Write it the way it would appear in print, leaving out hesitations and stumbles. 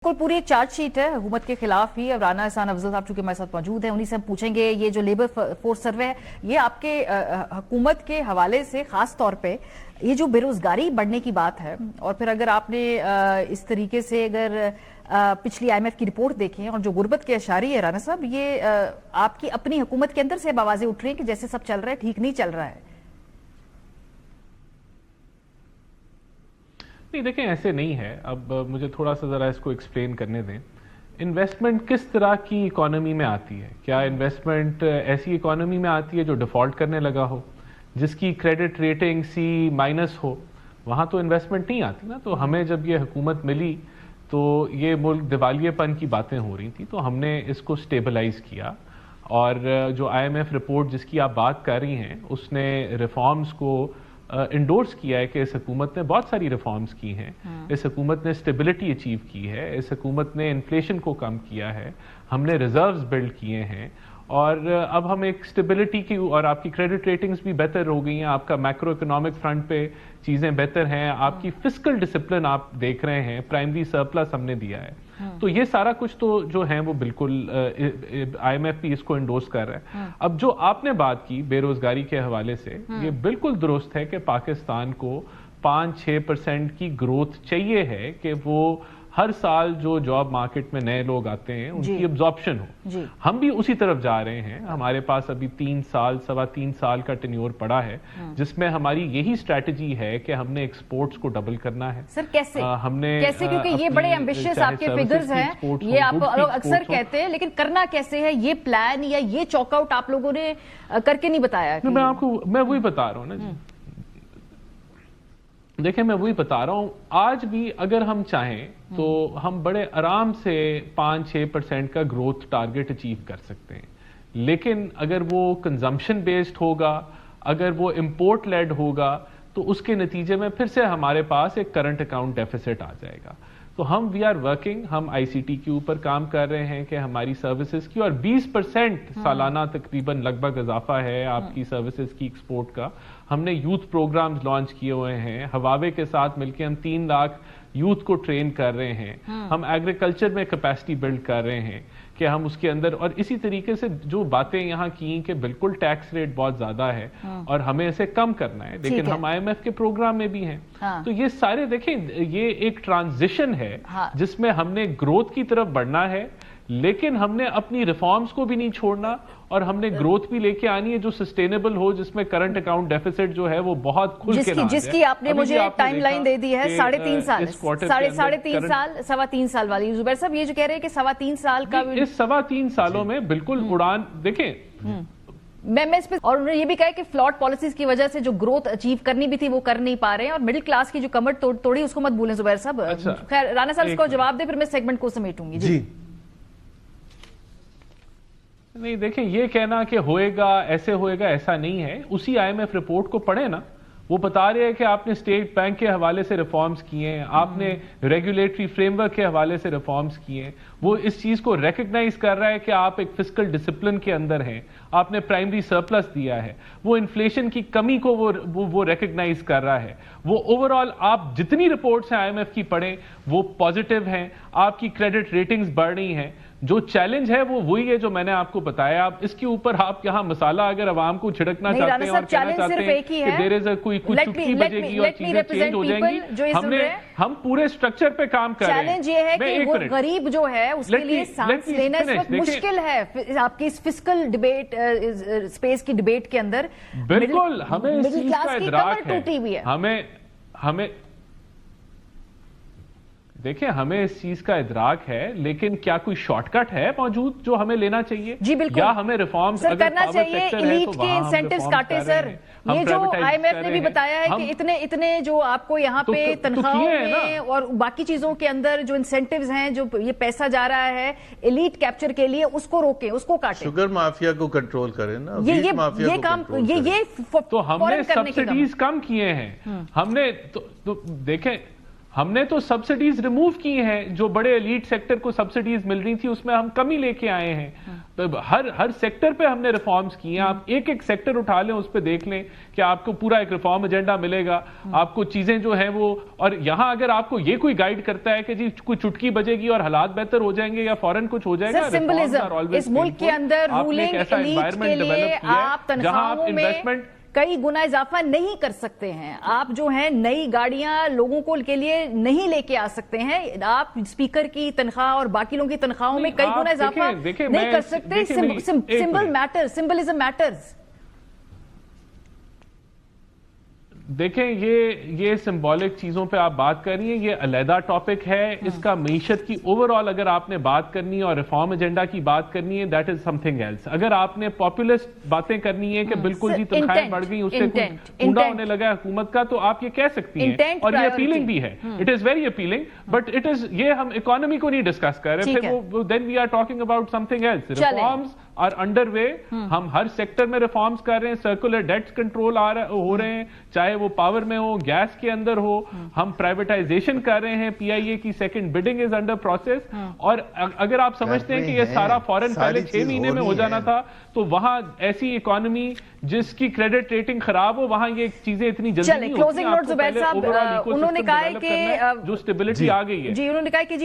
बिल्कुल पूरी एक चार्ज शीट है हुकूमत के खिलाफ ही। अब राना एहसान अफजल साहब चूंकि हमारे साथ मौजूद हैं, उन्हीं से हम पूछेंगे ये जो लेबर फोर्स सर्वे है ये आपके हुकूमत के हवाले से खास तौर पे ये जो बेरोजगारी बढ़ने की बात है, और फिर अगर आपने इस तरीके से अगर पिछली IMF की रिपोर्ट देखें और जो गुर्बत के अशारी है राना साहब, ये आपकी अपनी हुकूमत के अंदर से अब आवाजें उठ रही हैं कि जैसे सब चल रहा है ठीक नहीं चल रहा है। नहीं देखें, ऐसे नहीं है। अब मुझे थोड़ा सा ज़रा इसको एक्सप्लेन करने दें। इन्वेस्टमेंट किस तरह की इकोनॉमी में आती है? क्या इन्वेस्टमेंट ऐसी इकोनॉमी में आती है जो डिफ़ॉल्ट करने लगा हो, जिसकी क्रेडिट रेटिंग C- हो? वहाँ तो इन्वेस्टमेंट नहीं आती ना। तो हमें जब ये हुकूमत मिली तो ये मुल्क दिवालियेपन की बातें हो रही थी, तो हमने इसको स्टेबलाइज किया। और जो IMF रिपोर्ट जिसकी आप बात कर रही हैं उसने रिफॉर्म्स को इंडोर्स किया है कि इस हुकूमत ने बहुत सारी रिफॉर्म्स की हैं। इस हुकूमत ने स्टेबिलिटी अचीव की है, इस हुकूमत ने इन्फ्लेशन को कम किया है, हमने रिजर्व्स बिल्ड किए हैं, और अब हम एक स्टेबिलिटी की, और आपकी क्रेडिट रेटिंग्स भी बेहतर हो गई हैं, आपका मैक्रो इकोनॉमिक फ्रंट पे चीज़ें बेहतर हैं, आपकी फिस्कल डिसिप्लिन आप देख रहे हैं, प्राइमरी सरप्लस हमने दिया है। तो ये सारा कुछ तो जो है वो बिल्कुल IMF भी इसको इंडोर्स कर रहा है। अब जो आपने बात की बेरोजगारी के हवाले से, ये बिल्कुल दुरुस्त है कि पाकिस्तान को 5-6% की ग्रोथ चाहिए है कि वो हर साल जो जॉब मार्केट में नए लोग आते हैं उनकी एब्जॉर्प्शन हो। हम भी उसी तरफ जा रहे हैं। हमारे पास अभी 3-3.25 साल का टेन्योर पड़ा है, जिसमें हमारी यही स्ट्रैटेजी है कि हमने एक्सपोर्ट्स को डबल करना है। सर कैसे? हमने कैसे? क्योंकि ये बड़े एम्बिशियस आपके फिगर्स हैं, ये आप लोग अक्सर कहते हैं, लेकिन करना कैसे है? ये प्लान या ये चॉकआउट आप लोगों ने करके नहीं बताया? मैं वही बता रहा हूँ ना। देखिए, मैं वही बता रहा हूं, आज भी अगर हम चाहें तो हम बड़े आराम से 5-6% का ग्रोथ टारगेट अचीव कर सकते हैं। लेकिन अगर वो कंजम्पशन बेस्ड होगा, अगर वो इंपोर्ट लेड होगा, तो उसके नतीजे में फिर से हमारे पास एक करंट अकाउंट डेफिसिट आ जाएगा। तो वी आर वर्किंग, हम ICT के ऊपर काम कर रहे हैं कि हमारी सर्विसेज की, और 20% सालाना तकरीबन लगभग इजाफा है आपकी सर्विसेज की एक्सपोर्ट का। हमने यूथ प्रोग्राम्स लॉन्च किए हुए हैं, हवावे के साथ मिलकर हम 3 लाख यूथ को ट्रेन कर रहे हैं। हम एग्रीकल्चर में कैपेसिटी बिल्ड कर रहे हैं कि हम उसके अंदर, और इसी तरीके से जो बातें यहाँ की कि बिल्कुल टैक्स रेट बहुत ज्यादा है और हमें इसे कम करना है, लेकिन हम IMF के प्रोग्राम में भी हैं। तो ये सारे देखें, ये एक ट्रांजिशन है जिसमें हमने ग्रोथ की तरफ बढ़ना है, लेकिन हमने अपनी रिफॉर्म्स को भी नहीं छोड़ना, और हमने ग्रोथ भी लेके आनी है जो सस्टेनेबल हो, जिसमें करंट अकाउंट डेफिसिट जो है वो बहुत खुल के ना जिसकी आपने मुझे टाइमलाइन दे दी है 3.5 साल, 3.5 साल, 3.25 साल वाली। जुबैर साहब ये जो कह रहे हैं कि 3.25 साल का, इस 3.25 सालों में बिल्कुल उड़ान देखें। मैं इस पे, और उन्होंने ये भी कहा कि फ्लॉट पॉलिसीज की वजह से जो ग्रोथ अचीव करनी भी थी वो कर नहीं पा रहे हैं, और मिडिल क्लास की जो कमर तोड़ी उसको मत भूलें जुबैर साहब। खैर राना साहब इसको जवाब दे, फिर मैं सेगमेंट को समेटूंगी। जी नहीं, देखें, ये कहना कि होएगा, ऐसे होएगा, ऐसा नहीं है। उसी IMF रिपोर्ट को पढ़े ना, वो बता रहे हैं कि आपने स्टेट बैंक के हवाले से रिफॉर्म्स किए हैं, आपने रेगुलेटरी फ्रेमवर्क के हवाले से रिफॉर्म्स किए हैं। वो इस चीज को रिकग्नाइज कर रहा है कि आप एक फिस्कल डिसिप्लिन के अंदर हैं, आपने प्राइमरी सरप्लस दिया है, वो इन्फ्लेशन की कमी को वो रिकग्नाइज कर रहा है। वो ओवरऑल आप जितनी रिपोर्ट्स हैं IMF की पढ़ें, वो पॉजिटिव हैं, आपकी क्रेडिट रेटिंग्स बढ़ रही हैं। जो चैलेंज है वो वही है जो मैंने आपको बताया। आप इसके ऊपर आप यहाँ मसाला अगर आवाम को छिड़कना चाहते हैं और कहना चाहते हैं कि देयर इज कोई कुछ चुटकी बजेगी और चीजें चेंज हो जाएंगी, हम पूरे स्ट्रक्चर पे काम कर रहे हैं। चैलेंज ये है कि वो गरीब जो है उसके लिए सांस लेना इस वक्त मुश्किल है आपकी इस फिस्कल डिबेट स्पेस की डिबेट के अंदर। बिल्कुल, हमें इस चीज का इदराक है, हमें देखिए, हमें इस चीज का इदराक है, लेकिन क्या कोई शॉर्टकट है मौजूद जो हमें लेना चाहिए? जी बिल्कुल, या हमें रिफॉर्म्स अगर करना चाहिए। इलीट के इंसेंटिव्स काटे सर, ये जो IMF ने भी बताया है कि इतने जो आपको यहाँ पे तनख्वाहों में और बाकी चीजों के अंदर जो इंसेंटिव्स हैं, जो ये पैसा जा रहा है एलीट कैप्चर के लिए, उसको रोके, उसको काटे। शुगर माफिया को कंट्रोल करें ना, ये काम तो हमने सब्सिडीज कम किए हैं। हमने तो देखें, ہم نے تو سبسڈیز ریموو کی ہیں, جو بڑے ایلیٹ سیکٹر کو سبسڈیز مل رہی تھی اس میں ہم کمی لے کے آئے ہیں. ہر سیکٹر پہ ہم نے ریفارمز کی ہیں. آپ ایک ایک سیکٹر اٹھا لیں, اس پہ دیکھ لیں کہ آپ کو پورا ایک ریفارم ایجنڈا ملے گا. آپ کو چیزیں جو ہیں وہ, اور یہاں اگر آپ کو یہ کوئی گائیڈ کرتا ہے کہ جی کوئی چٹکی بجے گی اور حالات بہتر ہو جائیں گے یا فوراً کچھ ہو جائے گا, سمبلزم اس ملک کے اندر رولنگ ایلیٹ کے لیے آپ تنخواہوں میں کئی گنا اضافہ نہیں کر سکتے ہیں. آپ جو ہیں نئی گاڑیاں لوگوں کو کے لیے نہیں لے کے آ سکتے ہیں. آپ اسپیکر کی تنخواہ اور باقی لوگوں کی تنخواہوں میں کئی گنا اضافہ نہیں کر سکتے. Symbol matter, symbolism matters. دیکھیں یہ سمبولک چیزوں پہ آپ بات کر رہی ہیں, یہ علیحدہ ٹاپک ہے. اس کا معیشت کی اوور آل اگر آپ نے بات کرنی ہے اور ریفارم ایجنڈا کی بات کرنی ہے, that is something else. اگر آپ نے پاپولسٹ باتیں کرنی ہے کہ بالکل جی تنخواہیں بڑھ گئی, اس سے اونڈا ہونے لگا ہے حکومت کا, تو آپ یہ کہہ سکتی ہیں, اور یہ اپیلنگ بھی ہے. It is very appealing, but it is, یہ ہم اکانومی کو نہیں ڈسکس کر رہے, پھر then we are talking about something else. Reforms are underway. ہم ہر سیکٹر میں ریفارمز کر رہے ہیں. سرکولر ڈیٹس کنٹرول ہو رہے ہیں, چاہے وہ پاور میں ہو, گیس کے اندر ہو. ہم پرائیویٹائزیشن کر رہے ہیں, پی آئی اے کی second bidding is under process. اور اگر آپ سمجھتے ہیں کہ یہ سارا فورن پہلے 6 مہینے میں ہو جانا تھا, تو وہاں ایسی اکانومی جس کی کریڈٹ ریٹنگ خراب ہو, وہاں یہ چیزیں اتنی جلدی نہیں ہوتی. کلوزنگ نوٹ زبیر صاحب, انہوں نے کہا کہ جو اسٹیبلٹی آ گئی ہے, جی انہوں نے کہا کہ